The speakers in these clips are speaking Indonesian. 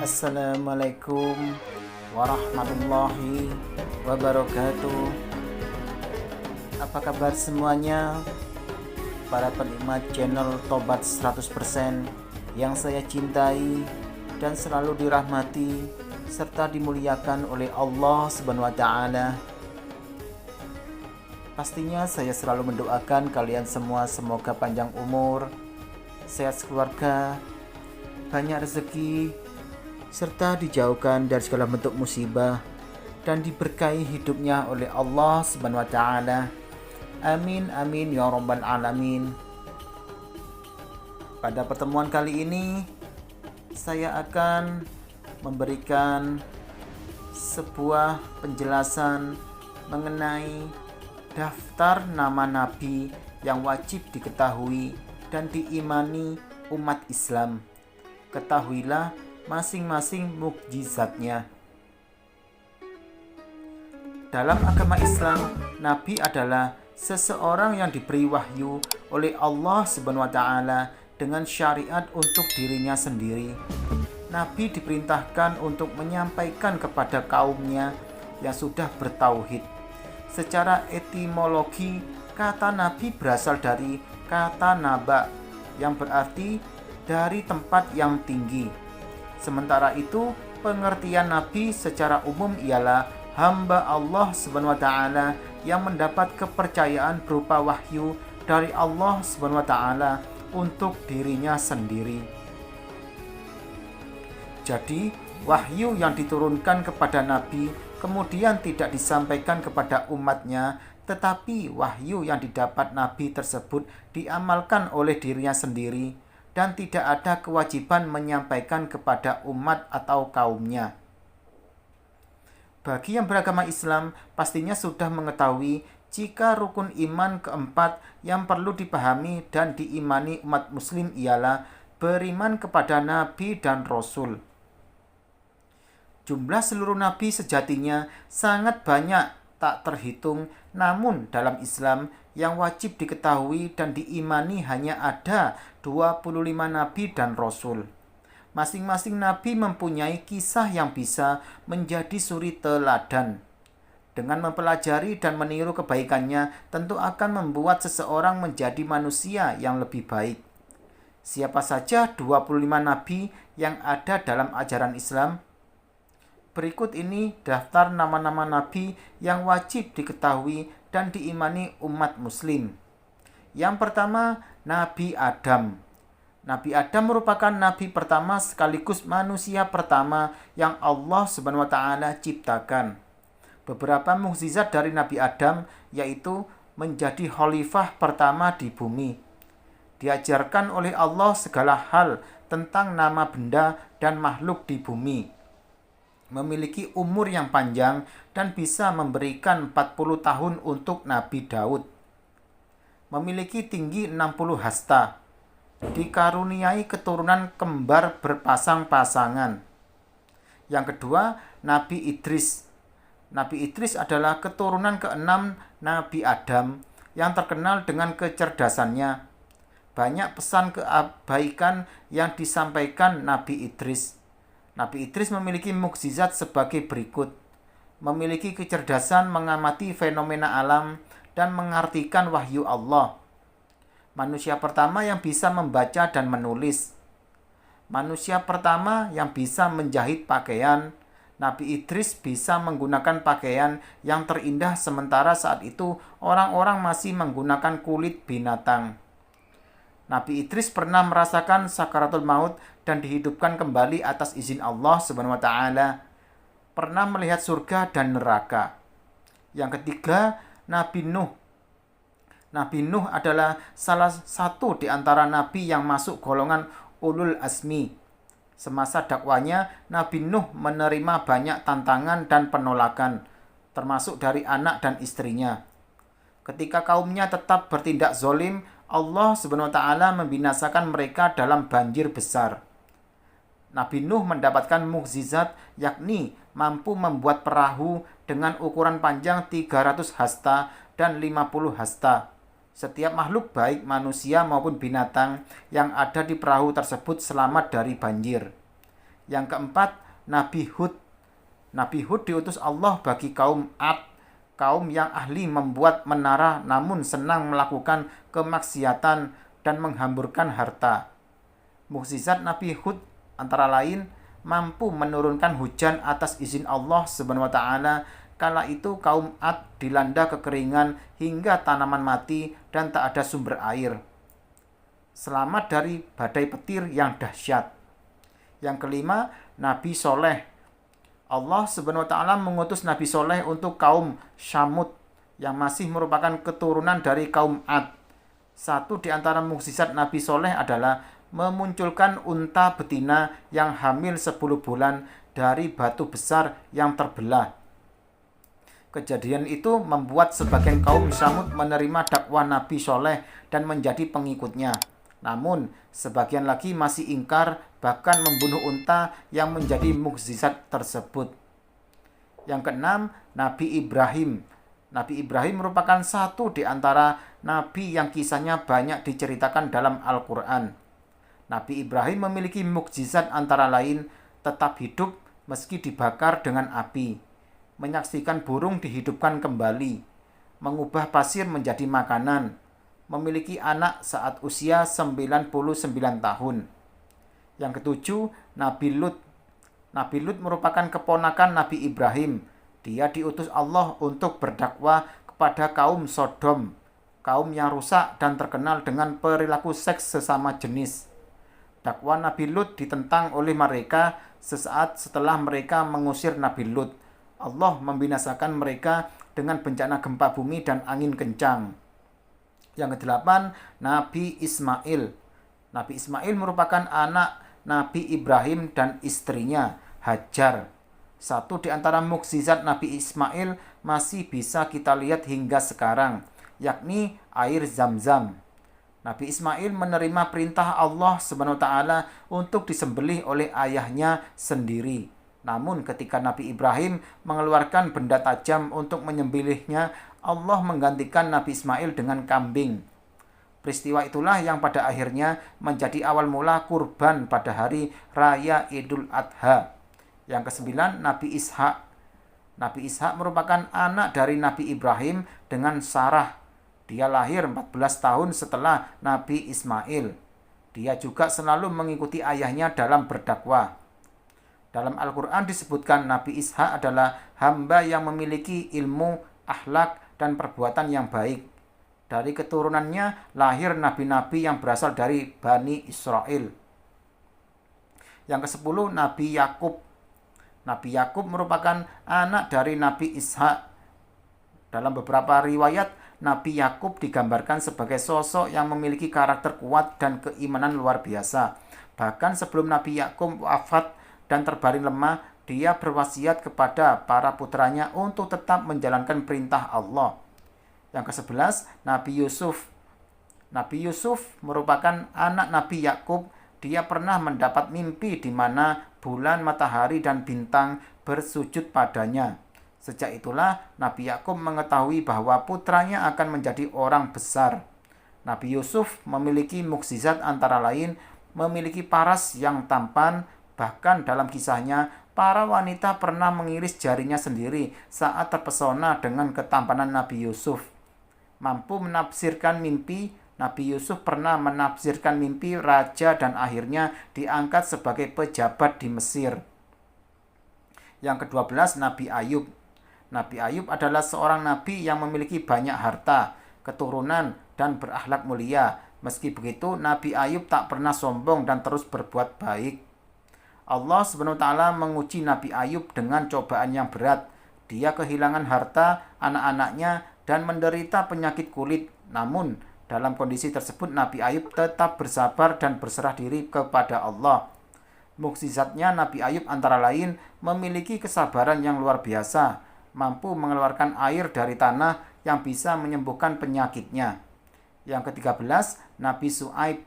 Assalamualaikum warahmatullahi wabarakatuh. Apa kabar semuanya? Para penikmat channel Tobat 100% yang saya cintai dan selalu dirahmati serta dimuliakan oleh Allah Subhanahu wa taala. Pastinya saya selalu mendoakan kalian semua semoga panjang umur, sehat keluarga, banyak rezeki, serta dijauhkan dari segala bentuk musibah dan diberkahi hidupnya oleh Allah Subhanahu wa taala. Amin amin ya rabbal alamin. Pada pertemuan kali ini saya akan memberikan sebuah penjelasan mengenai daftar nama nabi yang wajib diketahui dan diimani umat Islam. Ketahuilah masing-masing mukjizatnya. Dalam agama Islam, nabi adalah seseorang yang diberi wahyu oleh Allah Subhanahu wa taala dengan syariat untuk dirinya sendiri. Nabi diperintahkan untuk menyampaikan kepada kaumnya yang sudah bertauhid. Secara etimologi, kata nabi berasal dari kata naba yang berarti dari tempat yang tinggi. Sementara itu, pengertian nabi secara umum ialah hamba Allah Subhanahu wa taala yang mendapat kepercayaan berupa wahyu dari Allah Subhanahu wa taala untuk dirinya sendiri. Jadi, wahyu yang diturunkan kepada nabi kemudian tidak disampaikan kepada umatnya, tetapi wahyu yang didapat nabi tersebut diamalkan oleh dirinya sendiri dan tidak ada kewajiban menyampaikan kepada umat atau kaumnya. Bagi yang beragama Islam, pastinya sudah mengetahui jika rukun iman keempat yang perlu dipahami dan diimani umat muslim ialah beriman kepada nabi dan rasul. Jumlah seluruh nabi sejatinya sangat banyak tak terhitung, namun dalam Islam yang wajib diketahui dan diimani hanya ada 25 nabi dan rasul. Masing-masing nabi mempunyai kisah yang bisa menjadi suri teladan. Dengan mempelajari dan meniru kebaikannya, tentu akan membuat seseorang menjadi manusia yang lebih baik. Siapa saja 25 nabi yang ada dalam ajaran Islam? Berikut ini daftar nama-nama nabi yang wajib diketahui dan diimani umat muslim. Yang pertama, Nabi Adam. Nabi Adam merupakan nabi pertama sekaligus manusia pertama yang Allah Subhanahu wa taala ciptakan. Beberapa mukjizat dari Nabi Adam yaitu menjadi khalifah pertama di bumi. Diajarkan oleh Allah segala hal tentang nama benda dan makhluk di bumi. Memiliki umur yang panjang dan bisa memberikan 40 tahun untuk Nabi Daud. Memiliki tinggi 60 hasta. Dikaruniai keturunan kembar berpasang-pasangan. Yang kedua, Nabi Idris. Nabi Idris adalah keturunan keenam Nabi Adam yang terkenal dengan kecerdasannya. Banyak pesan kebaikan yang disampaikan Nabi Idris. Nabi Idris memiliki mukjizat sebagai berikut. Memiliki kecerdasan mengamati fenomena alam dan mengartikan wahyu Allah. Manusia pertama yang bisa membaca dan menulis. Manusia pertama yang bisa menjahit pakaian. Nabi Idris bisa menggunakan pakaian yang terindah sementara saat itu orang-orang masih menggunakan kulit binatang. Nabi Idris pernah merasakan sakaratul maut dan dihidupkan kembali atas izin Allah Subhanahu wa taala. Pernah melihat surga dan neraka. Yang ketiga, Nabi Nuh. Nabi Nuh adalah salah satu di antara nabi yang masuk golongan ulul azmi. Semasa dakwanya, Nabi Nuh menerima banyak tantangan dan penolakan, termasuk dari anak dan istrinya. Ketika kaumnya tetap bertindak zolim, Allah Subhanahu wa taala membinasakan mereka dalam banjir besar. Nabi Nuh mendapatkan mukjizat yakni mampu membuat perahu dengan ukuran panjang 300 hasta dan 50 hasta. Setiap makhluk baik manusia maupun binatang yang ada di perahu tersebut selamat dari banjir. Yang keempat, Nabi Hud. Nabi Hud diutus Allah bagi kaum Ad, kaum yang ahli membuat menara namun senang melakukan kemaksiatan dan menghamburkan harta. Mukjizat Nabi Hud antara lain mampu menurunkan hujan atas izin Allah Subhanahu wa taala. Kala itu kaum Ad dilanda kekeringan hingga tanaman mati dan tak ada sumber air. Selamat dari badai petir yang dahsyat. Yang kelima, Nabi Soleh. Allah Subhanahu wa taala mengutus Nabi Soleh untuk kaum Syamud yang masih merupakan keturunan dari kaum Ad. Satu di antara mukjizat Nabi Soleh adalah memunculkan unta betina yang hamil 10 bulan dari batu besar yang terbelah. Kejadian itu membuat sebagian kaum Syamud menerima dakwah Nabi Soleh dan menjadi pengikutnya. Namun, sebagian lagi masih ingkar, bahkan membunuh unta yang menjadi mukjizat tersebut. Yang keenam, Nabi Ibrahim. Nabi Ibrahim merupakan satu di antara nabi yang kisahnya banyak diceritakan dalam Al-Quran. Nabi Ibrahim memiliki mukjizat antara lain tetap hidup meski dibakar dengan api, menyaksikan burung dihidupkan kembali, mengubah pasir menjadi makanan, memiliki anak saat usia 99 tahun. Yang ketujuh, Nabi Lut. Nabi Lut merupakan keponakan Nabi Ibrahim. Dia diutus Allah untuk berdakwah kepada kaum Sodom, kaum yang rusak dan terkenal dengan perilaku seks sesama jenis. Dakwah Nabi Lut ditentang oleh mereka sesaat setelah mereka mengusir Nabi Lut. Allah membinasakan mereka dengan bencana gempa bumi dan angin kencang. Yang kedelapan, Nabi Ismail. Nabi Ismail merupakan anak Nabi Ibrahim dan istrinya Hajar. Satu di antara mukjizat Nabi Ismail masih bisa kita lihat hingga sekarang, yakni air Zam-Zam. Nabi Ismail menerima perintah Allah Subhanahu wa taala untuk disembelih oleh ayahnya sendiri. Namun ketika Nabi Ibrahim mengeluarkan benda tajam untuk menyembelihnya, Allah menggantikan Nabi Ismail dengan kambing. Peristiwa itulah yang pada akhirnya menjadi awal mula kurban pada hari Raya Idul Adha. Yang kesembilan, Nabi Ishak. Nabi Ishak merupakan anak dari Nabi Ibrahim dengan Sarah. Dia lahir 14 tahun setelah Nabi Ismail. Dia juga selalu mengikuti ayahnya dalam berdakwah. Dalam Al-Quran disebutkan Nabi Ishak adalah hamba yang memiliki ilmu, akhlak, dan perbuatan yang baik. Dari keturunannya lahir nabi-nabi yang berasal dari Bani Israel. Yang ke-10, Nabi Yakub. Nabi Yakub merupakan anak dari Nabi Ishak. Dalam beberapa riwayat, Nabi Yakub digambarkan sebagai sosok yang memiliki karakter kuat dan keimanan luar biasa. Bahkan sebelum Nabi Yakub wafat dan terbaring lemah, dia berwasiat kepada para putranya untuk tetap menjalankan perintah Allah. Yang ke-11, Nabi Yusuf. Nabi Yusuf merupakan anak Nabi Yakub. Dia pernah mendapat mimpi di mana bulan, matahari, dan bintang bersujud padanya. Sejak itulah Nabi Yakub mengetahui bahwa putranya akan menjadi orang besar. Nabi Yusuf memiliki mukjizat antara lain memiliki paras yang tampan. Bahkan dalam kisahnya, para wanita pernah mengiris jarinya sendiri saat terpesona dengan ketampanan Nabi Yusuf. Mampu menafsirkan mimpi, Nabi Yusuf pernah menafsirkan mimpi raja dan akhirnya diangkat sebagai pejabat di Mesir. Yang ke-12, Nabi Ayub. Nabi Ayub adalah seorang nabi yang memiliki banyak harta, keturunan, dan berakhlak mulia. Meski begitu, Nabi Ayub tak pernah sombong dan terus berbuat baik. Allah SWT menguji Nabi Ayub dengan cobaan yang berat. Dia kehilangan harta, anak-anaknya, dan menderita penyakit kulit. Namun, dalam kondisi tersebut Nabi Ayub tetap bersabar dan berserah diri kepada Allah. Mukjizatnya Nabi Ayub antara lain memiliki kesabaran yang luar biasa, mampu mengeluarkan air dari tanah yang bisa menyembuhkan penyakitnya. Yang ke-13, Nabi Syuaib.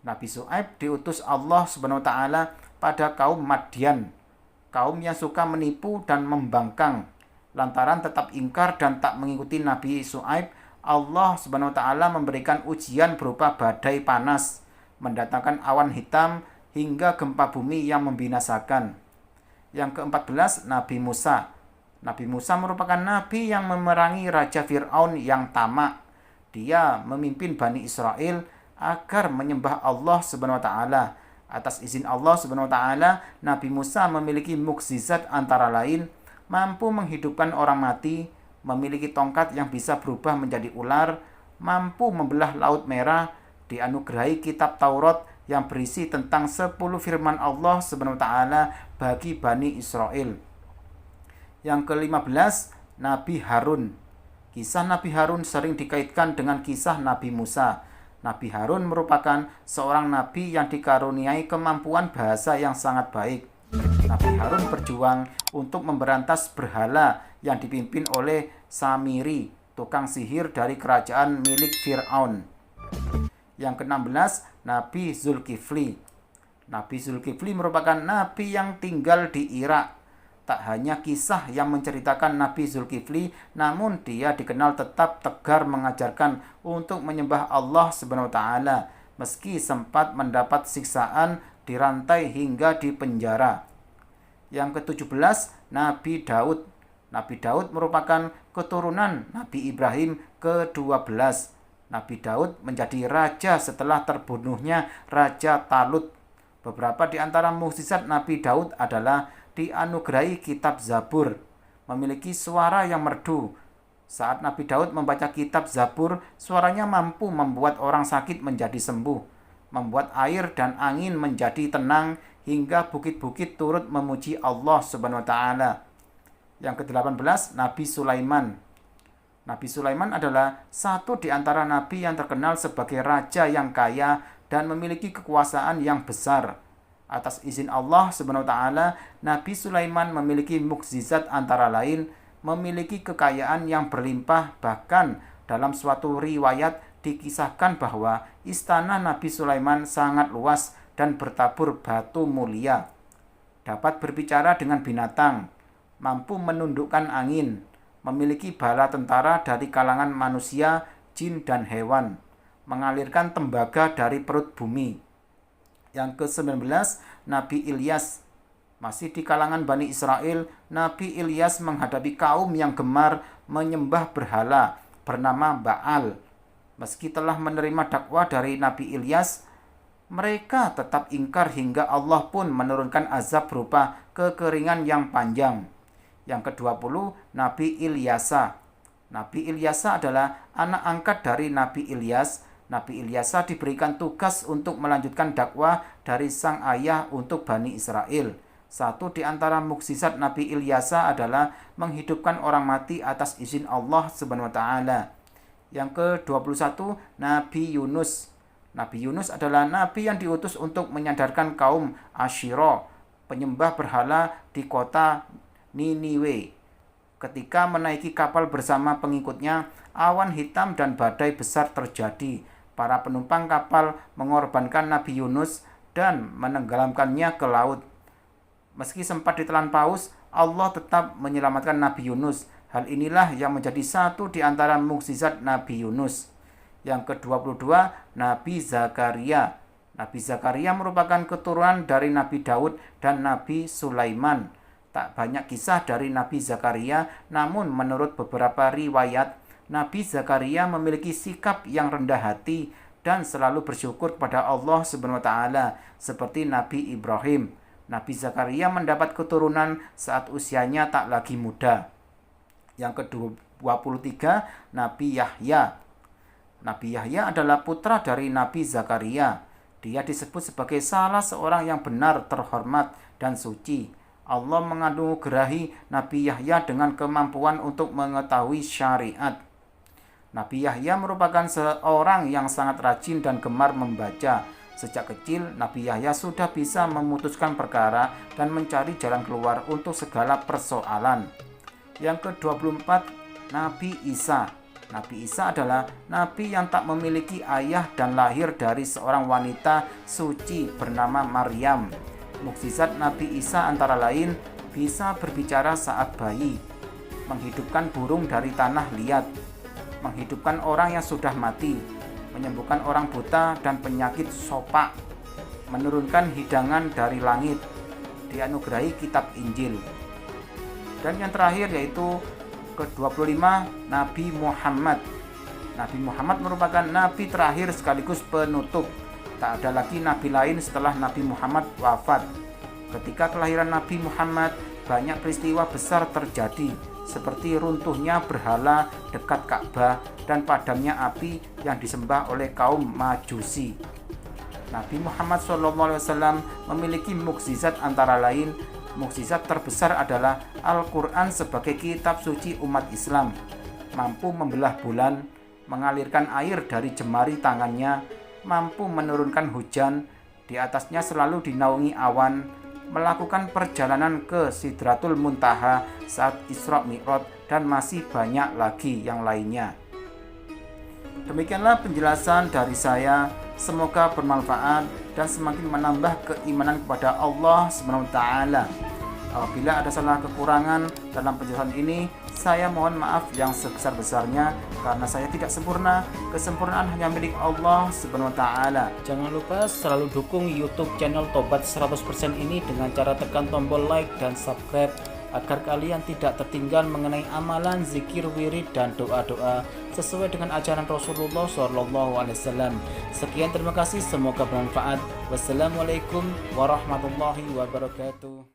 Nabi Syuaib diutus Allah SWT pada kaum Madian, kaum yang suka menipu dan membangkang. Lantaran tetap ingkar dan tak mengikuti Nabi Syuaib, Allah SWT memberikan ujian berupa badai panas, mendatangkan awan hitam hingga gempa bumi yang membinasakan. Yang ke-14, Nabi Musa. Nabi Musa merupakan nabi yang memerangi Raja Fir'aun yang tamak. Dia memimpin Bani Israel agar menyembah Allah Subhanahu wa taala. Atas izin Allah Subhanahu wa taala, Nabi Musa memiliki mukjizat antara lain mampu menghidupkan orang mati, memiliki tongkat yang bisa berubah menjadi ular, mampu membelah Laut Merah, dianugerahi kitab Taurat yang berisi tentang 10 firman Allah Subhanahu wa taala bagi Bani Israel. Yang ke-15, Nabi Harun. Kisah Nabi Harun sering dikaitkan dengan kisah Nabi Musa. Nabi Harun merupakan seorang nabi yang dikaruniai kemampuan bahasa yang sangat baik. Nabi Harun berjuang untuk memberantas berhala yang dipimpin oleh Samiri, tukang sihir dari kerajaan milik Fir'aun. Yang ke-16, Nabi Zulkifli. Nabi Zulkifli merupakan nabi yang tinggal di Irak. Tak hanya kisah yang menceritakan Nabi Zulkifli, namun dia dikenal tetap tegar mengajarkan untuk menyembah Allah Subhanahu wa taala, meski sempat mendapat siksaan, dirantai hingga dipenjara. Yang ke-17, Nabi Daud. Nabi Daud merupakan keturunan Nabi Ibrahim ke-12. Nabi Daud menjadi raja setelah terbunuhnya Raja Talut. Beberapa di antara mukjizat Nabi Daud adalah dianugerahi kitab Zabur, memiliki suara yang merdu. Saat Nabi Daud membaca kitab Zabur, suaranya mampu membuat orang sakit menjadi sembuh, membuat air dan angin menjadi tenang, hingga bukit-bukit turut memuji Allah Subhanahu wa taala. Yang ke-18, Nabi Sulaiman. Nabi Sulaiman adalah satu di antara nabi yang terkenal sebagai raja yang kaya dan memiliki kekuasaan yang besar. Atas izin Allah Subhanahu wa taala, Nabi Sulaiman memiliki mukjizat antara lain memiliki kekayaan yang berlimpah, bahkan dalam suatu riwayat dikisahkan bahwa istana Nabi Sulaiman sangat luas dan bertabur batu mulia. Dapat berbicara dengan binatang, mampu menundukkan angin, memiliki bala tentara dari kalangan manusia, jin dan hewan, mengalirkan tembaga dari perut bumi. Yang ke-19, Nabi Ilyas. Masih di kalangan Bani Israel, Nabi Ilyas menghadapi kaum yang gemar menyembah berhala bernama Baal. Meski telah menerima dakwah dari Nabi Ilyas, mereka tetap ingkar hingga Allah pun menurunkan azab berupa kekeringan yang panjang. Yang ke-20, Nabi Ilyasa. Nabi Ilyasa adalah anak angkat dari Nabi Ilyas. Nabi Ilyasa diberikan tugas untuk melanjutkan dakwah dari sang ayah untuk Bani Israel. Satu di antara mukjizat Nabi Ilyasa adalah menghidupkan orang mati atas izin Allah Subhanahu wa taala. Yang ke-21, Nabi Yunus. Nabi Yunus adalah nabi yang diutus untuk menyadarkan kaum Asyira, penyembah berhala di kota Niniwe. Ketika menaiki kapal bersama pengikutnya, awan hitam dan badai besar terjadi. Para penumpang kapal mengorbankan Nabi Yunus dan menenggelamkannya ke laut. Meski sempat ditelan paus, Allah tetap menyelamatkan Nabi Yunus. Hal inilah yang menjadi satu di antara mukjizat Nabi Yunus. Yang ke-22, Nabi Zakaria. Nabi Zakaria merupakan keturunan dari Nabi Daud dan Nabi Sulaiman. Tak banyak kisah dari Nabi Zakaria, namun menurut beberapa riwayat, Nabi Zakaria memiliki sikap yang rendah hati dan selalu bersyukur kepada Allah Subhanahu wa taala seperti Nabi Ibrahim. Nabi Zakaria mendapat keturunan saat usianya tak lagi muda. Yang ke-23, Nabi Yahya. Nabi Yahya adalah putra dari Nabi Zakaria. Dia disebut sebagai salah seorang yang benar, terhormat, dan suci. Allah menganugerahi Nabi Yahya dengan kemampuan untuk mengetahui syariat. Nabi Yahya merupakan seorang yang sangat rajin dan gemar membaca. Sejak kecil, Nabi Yahya sudah bisa memutuskan perkara dan mencari jalan keluar untuk segala persoalan. Yang ke-24, Nabi Isa. Nabi Isa adalah nabi yang tak memiliki ayah dan lahir dari seorang wanita suci bernama Maryam. Mukjizat Nabi Isa antara lain bisa berbicara saat bayi, menghidupkan burung dari tanah liat, menghidupkan orang yang sudah mati, menyembuhkan orang buta dan penyakit sopak, menurunkan hidangan dari langit, dianugerahi kitab Injil. Dan yang terakhir yaitu ke-25, Nabi Muhammad. Nabi Muhammad merupakan nabi terakhir sekaligus penutup. Tak ada lagi nabi lain setelah Nabi Muhammad wafat. Ketika kelahiran Nabi Muhammad, banyak peristiwa besar terjadi, seperti runtuhnya berhala dekat Ka'bah dan padamnya api yang disembah oleh kaum Majusi. Nabi Muhammad SAW memiliki mukjizat, antara lain mukjizat terbesar adalah Al-Quran sebagai kitab suci umat Islam, mampu membelah bulan, mengalirkan air dari jemari tangannya, mampu menurunkan hujan, di atasnya selalu dinaungi awan, melakukan perjalanan ke Sidratul Muntaha saat Isra Mi'raj, dan masih banyak lagi yang lainnya. Demikianlah penjelasan dari saya, semoga bermanfaat dan semakin menambah keimanan kepada Allah SWT. Apabila ada salah kekurangan dalam penjelasan ini, saya mohon maaf yang sebesar-besarnya karena saya tidak sempurna. Kesempurnaan hanya milik Allah SWT. Jangan lupa selalu dukung YouTube channel Tobat 100% ini dengan cara tekan tombol like dan subscribe agar kalian tidak tertinggal mengenai amalan, zikir, wirid, dan doa-doa sesuai dengan ajaran Rasulullah SAW. Sekian, terima kasih, semoga bermanfaat. Wassalamualaikum warahmatullahi wabarakatuh.